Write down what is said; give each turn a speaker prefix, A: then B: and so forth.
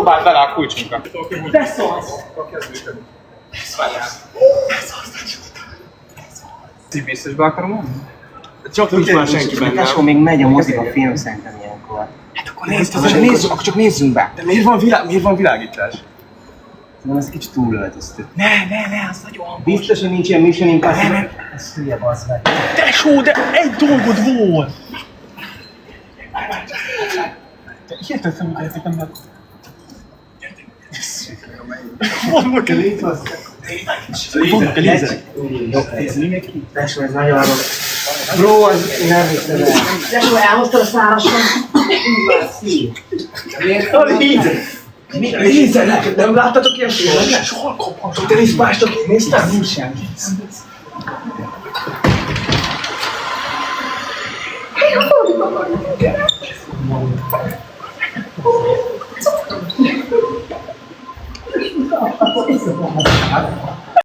A: Próbáld bele a kulcsunkat.
B: Beszólsz!
A: Ti biztos be akarom mondani?
C: Csak nincs már senki benne.
B: Tesó, még megy a moziba a film szerintem ilyenkor.
C: Hát akkor nézzük, akkor csak nézzünk be. De miért van világítás?
B: Nem, ez kicsit túlöltöztük.
C: Ne, az nagyon hangos.
B: Biztosan nincs ilyen Mission Impossible. Ez hülye, bazd meg.
C: Tesó, de egy dolgod volt!
A: Hihetetlen, hogy érték, nem lehet.
C: Vannak kell létre. Vannak kell létre.
B: Tesó, ez nagyon rossz. Bro, az nem hiszem el. Tesó, elhoztad a szárason?
C: Nézzenek! Nem láttatok ilyen filmet? Soha kaphatok. Te nézd mástok, én néztem?
B: Nincs semmi.